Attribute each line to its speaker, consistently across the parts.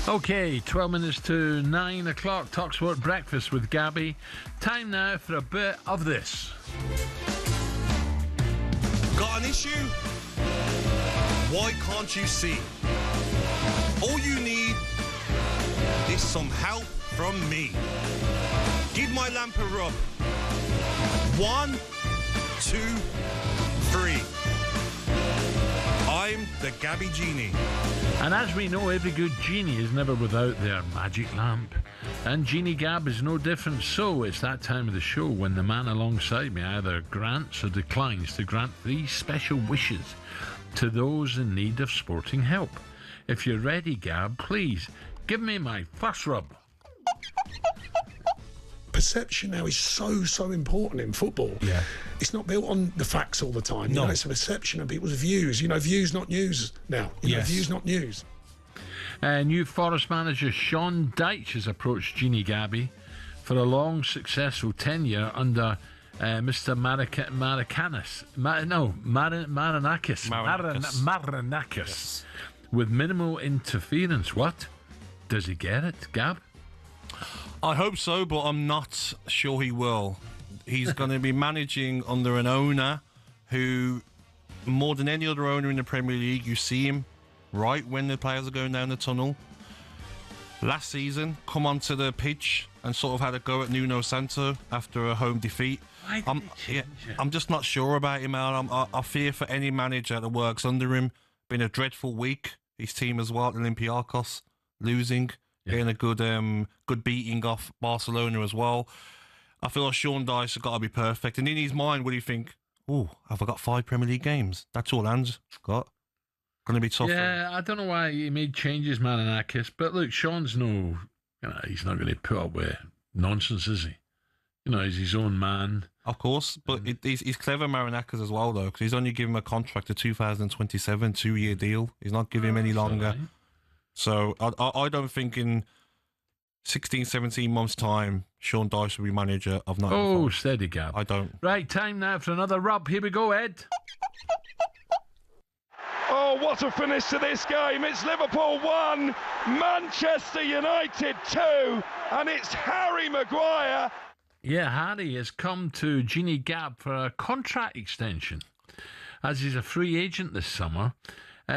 Speaker 1: Okay, 12 minutes to 9 o'clock, talkSPORT Breakfast with Gabby. Time now for a bit of this.
Speaker 2: Got an issue? Why can't you see? All you need is some help from me. Give my lamp a rub. 1, 2, 3. I'm the Gabby Genie.
Speaker 1: And as we know, every good genie is never without their magic lamp. And Genie Gab is no different. So it's that time of the show when the man alongside me either grants or declines to grant 3 special wishes to those in need of sporting help. If you're ready, Gab, please give me my first rub.
Speaker 3: Perception now is so important in football.
Speaker 1: Yeah.
Speaker 3: It's not built on the facts all the time.
Speaker 2: No.
Speaker 3: It's a perception of people's views. Views not news now. Views not news.
Speaker 1: New Forest manager Shawn Dyche has approached Genie Gabby for a long, successful tenure under Mr. Marinakis.
Speaker 2: Yes.
Speaker 1: With minimal interference. What? Does he get it, Gab?
Speaker 2: I hope so, but I'm not sure he will. He's going to be managing under an owner who, more than any other owner in the Premier League, you see him right when the players are going down the tunnel. Last season, come onto the pitch and sort of had a go at Nuno Santo after a home defeat. I'm just not sure about him, Al. I fear for any manager that works under him. Been a dreadful week. His team as well, Olympiacos, losing. Getting a good beating off Barcelona as well. I feel like Shawn Dyche has got to be perfect. And in his mind, would he think, oh, have I got 5 Premier League games? That's all Anne's got. Going to be tough.
Speaker 1: Yeah, I don't know why he made changes, Marinakis. But look, Sean's he's not going to put up with nonsense, is he? He's his own man.
Speaker 2: Of course, but he's clever, Marinakis, as well, though, because he's only given him a contract to 2027, 2-year deal. He's not giving him any longer. Right. So I don't think in 16, 17 months' time, Shawn Dyche will be manager of Nottingham.
Speaker 1: Oh, steady, Gab.
Speaker 2: I don't.
Speaker 1: Right, time now for another rub. Here we go, Ed.
Speaker 4: Oh, what a finish to this game. It's Liverpool 1, Manchester United 2, and it's Harry Maguire.
Speaker 1: Yeah, Harry has come to Genie Gab for a contract extension, as he's a free agent this summer.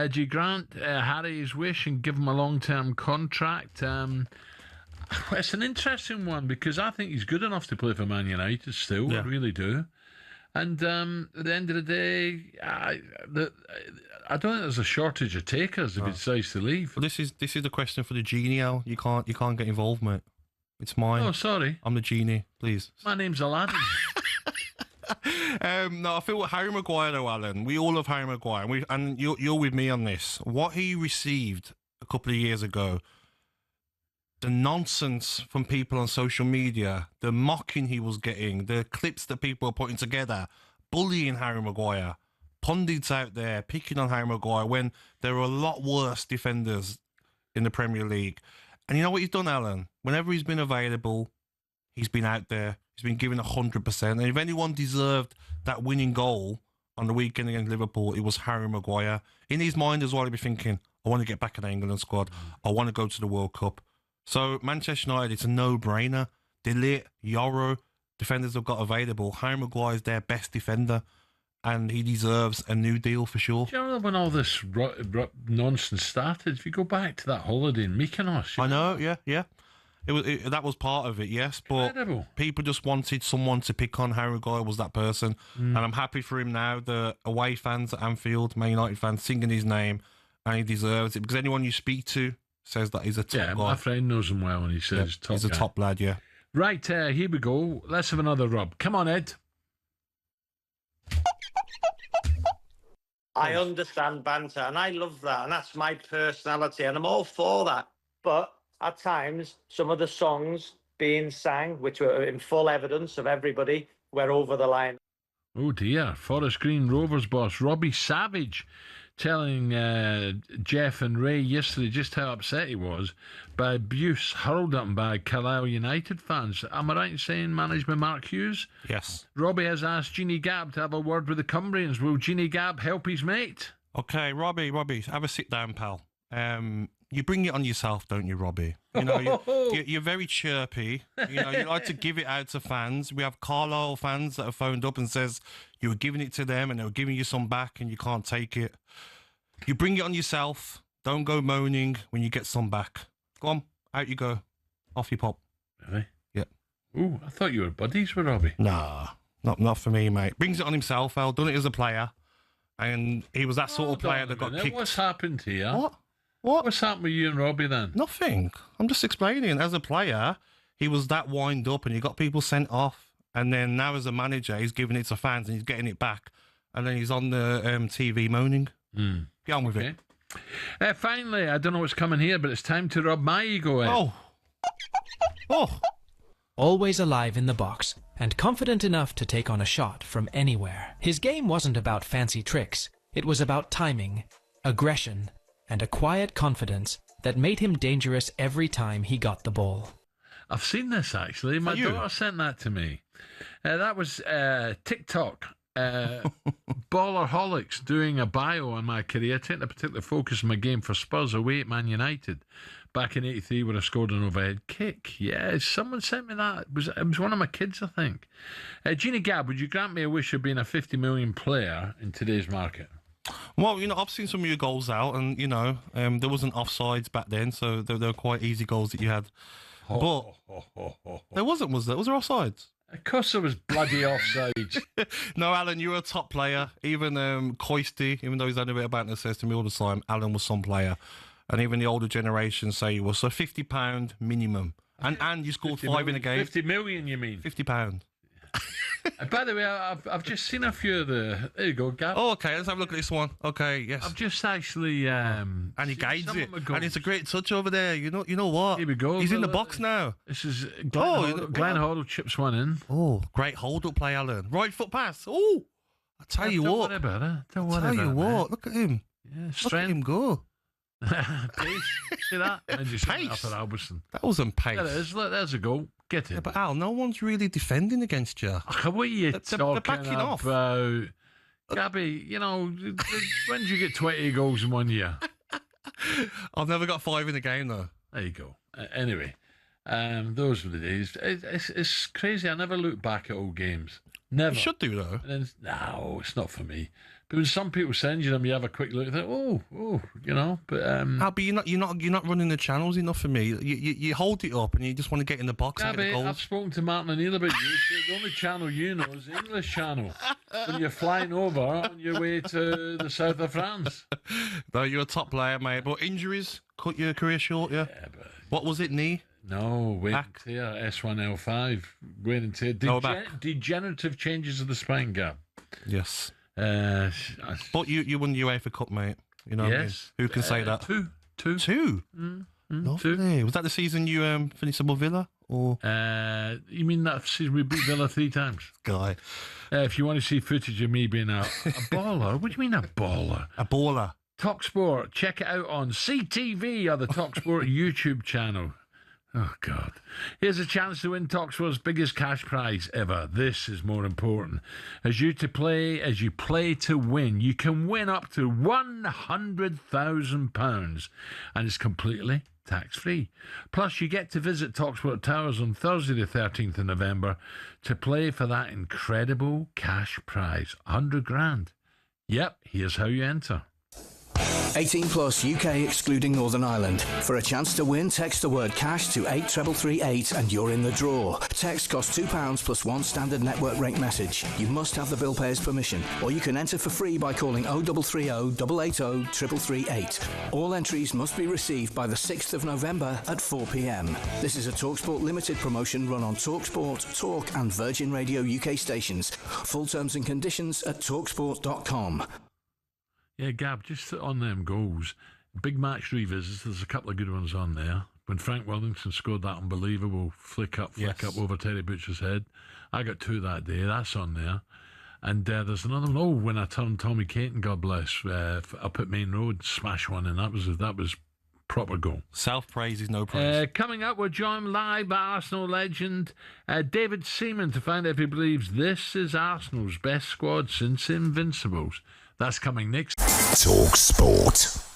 Speaker 1: Do you grant Harry his wish and give him a long-term contract? It's an interesting one because I think he's good enough to play for Man United still. Yeah. I really do. And at the end of the day, I don't think there's a shortage of takers if he decides to leave.
Speaker 2: Well, this is the question for the Genie, Al. You can't get involved, mate. It's mine.
Speaker 1: Oh, sorry.
Speaker 2: I'm the Genie, please.
Speaker 1: My name's Aladdin.
Speaker 2: No, I feel with Harry Maguire, though, Alan. We all love Harry Maguire, and you're with me on this. What he received a couple of years ago, the nonsense from people on social media, the mocking he was getting, the clips that people were putting together, bullying Harry Maguire, pundits out there picking on Harry Maguire when there are a lot worse defenders in the Premier League. And you know what he's done, Alan? Whenever he's been available, he's been out there. He's been given 100%. And if anyone deserved that winning goal on the weekend against Liverpool, it was Harry Maguire. In his mind as well, he'd be thinking, I want to get back in the England squad. I want to go to the World Cup. So Manchester United, it's a no-brainer. Delete, Yoro, defenders have got available. Harry Maguire's their best defender, and he deserves a new deal for sure.
Speaker 1: Do you remember when all this nonsense started? If you go back to that holiday in Mykonos.
Speaker 2: I know, yeah. That was part of it, yes. But
Speaker 1: incredible. People
Speaker 2: just wanted someone to pick on. Harry Maguire was that person. And I'm happy for him now. The away fans at Anfield, Man United fans, singing his name, and he deserves it. Because anyone you speak to says that he's a top guy.
Speaker 1: Yeah, my friend knows him well, and he says top
Speaker 2: he's a top lad, yeah.
Speaker 1: Right, here we go. Let's have another rub. Come on, Ed.
Speaker 5: I understand banter, and I love that, and that's my personality, and I'm all for that. But at times, some of the songs being sang, which were in full evidence of everybody, were over the line.
Speaker 1: Oh dear. Forest Green Rovers boss Robbie Savage telling Jeff and Ray yesterday just how upset he was by abuse hurled at him by Carlisle United fans. Am I right in saying managed by Mark Hughes?
Speaker 2: Yes.
Speaker 1: Robbie has asked Genie Gab to have a word with the Cumbrians. Will Genie Gab help his mate?
Speaker 2: Okay, Robbie, have a sit down, pal. You bring it on yourself, don't you, Robbie? You know, you're very chirpy. You know, you like to give it out to fans. We have Carlisle fans that have phoned up and says you were giving it to them and they were giving you some back and you can't take it. You bring it on yourself. Don't go moaning when you get some back. Go on, out you go. Off you pop.
Speaker 1: Really?
Speaker 2: Yeah.
Speaker 1: Ooh, I thought you were buddies with Robbie.
Speaker 2: Nah, not for me, mate. Brings it on himself. I've done it as a player. And he was that sort of player that got kicked.
Speaker 1: What's happened here?
Speaker 2: What?
Speaker 1: What's happened with you and Robbie then?
Speaker 2: Nothing. I'm just explaining. As a player, he was that wind up and he got people sent off. And then now as a manager, he's giving it to fans and he's getting it back. And then he's on the TV moaning. Get on with it.
Speaker 1: Finally, I don't know what's coming here, but it's time to rub my ego in.
Speaker 2: Oh.
Speaker 6: Always alive in the box and confident enough to take on a shot from anywhere. His game wasn't about fancy tricks. It was about timing, aggression, and a quiet confidence that made him dangerous every time he got the ball.
Speaker 1: I've seen this, actually. My daughter sent that to me. That was TikTok. Ballerholics doing a bio on my career, taking a particular focus on my game for Spurs away at Man United back in '83 where I scored an overhead kick. Yeah, someone sent me that. It was one of my kids, I think. Genie Gab, would you grant me a wish of being a 50 million player in today's market?
Speaker 2: Well, you know, I've seen some of your goals out and, you know, there wasn't offsides back then, so they were quite easy goals that you had. But there wasn't, was there? Was there offsides?
Speaker 1: Of course there was bloody offsides.
Speaker 2: No, Alan, you were a top player. Even Coisty, even though he's had a bit of banter, says to me all the time, Alan was some player. And even the older generation say he was. So £50 minimum. And you scored 5 in a game.
Speaker 1: 50 million, you mean?
Speaker 2: £50.
Speaker 1: By the way, I've just seen a few of the... There you go, Gab.
Speaker 2: Oh, okay, let's have a look at this one. Okay, yes.
Speaker 1: I've just actually...
Speaker 2: and he guides it. And it's a great touch over there. You know what?
Speaker 1: Here we go.
Speaker 2: He's in the box now.
Speaker 1: This is Glenn Hoddle chips one in.
Speaker 2: Oh, great hold-up play, Alan. Right foot pass. Oh, I tell you what.
Speaker 1: Don't worry about it. Don't worry
Speaker 2: about it.
Speaker 1: Tell you what.
Speaker 2: Look at him.
Speaker 1: Yeah,
Speaker 2: Look
Speaker 1: strength.
Speaker 2: at him go.
Speaker 1: Pace. See that? And you
Speaker 2: Pace.
Speaker 1: up at Alberson.
Speaker 2: That wasn't pace.
Speaker 1: There it is. Look, there's a goal. Get it.
Speaker 2: Yeah, but Al, no one's really defending against you.
Speaker 1: What are you talking
Speaker 2: backing off.
Speaker 1: about? Gabby, you know, when did you get 20 goals in 1 year?
Speaker 2: I've never got 5 in a game, though.
Speaker 1: There you go. Anyway, those were the days. It's crazy. I never look back at old games. Never.
Speaker 2: You should do, though.
Speaker 1: And then, no, it's not for me. But when some people send you them, you have a quick look and think, oh, you know. But
Speaker 2: but you're not running the channels enough for me. You hold it up and you just want to get in the box and get the goals.
Speaker 1: I've spoken to Martin O'Neill about you. So the only channel you know is the English channel. When you're flying over on your way to the south of France.
Speaker 2: No, you're a top player, mate. But injuries cut your career short, yeah? But what was it, knee?
Speaker 1: No, wear and tear, S1L5, wear and tear. Degenerative changes of the spine gap.
Speaker 2: Yes. But you won the UEFA Cup, mate. You know what I mean? Who can say that?
Speaker 1: Two.
Speaker 2: Lovely.
Speaker 1: Two.
Speaker 2: Was that the season you finished above Villa? Or
Speaker 1: you mean that season we beat Villa 3 times?
Speaker 2: Guy.
Speaker 1: If you want to see footage of me being a baller, what do you mean a baller?
Speaker 2: A baller.
Speaker 1: talkSPORT. Check it out on CTV or the talkSPORT YouTube channel. Oh, God. Here's a chance to win talkSPORT's biggest cash prize ever. This is more important. As you play to win, you can win up to £100,000 and it's completely tax-free. Plus, you get to visit talkSPORT Towers on Thursday the 13th of November to play for that incredible cash prize, 100 grand. Yep, here's how you enter.
Speaker 7: 18 plus UK excluding Northern Ireland. For a chance to win, text the word cash to 83338 and you're in the draw. Text costs £2 plus 1 standard network rate message. You must have the bill payer's permission, or you can enter for free by calling 0330 880 3338. All entries must be received by the 6th of November at 4 p.m. This is a TalkSPORT limited promotion run on TalkSPORT, Talk and Virgin Radio UK stations. Full terms and conditions at talksport.com.
Speaker 1: Yeah, Gab, just on them goals, big match revisits, there's a couple of good ones on there. When Frank Williamson scored that unbelievable flick up over Terry Butcher's head. I got 2 that day, that's on there. And there's another one, when I turned Tommy Caton, God bless, up at Main Road, smash one, and that was proper goal.
Speaker 2: Self-praise is no praise.
Speaker 1: Coming up, we're joined live by Arsenal legend David Seaman to find out if he believes this is Arsenal's best squad since Invincibles. That's coming next.
Speaker 8: talkSPORT.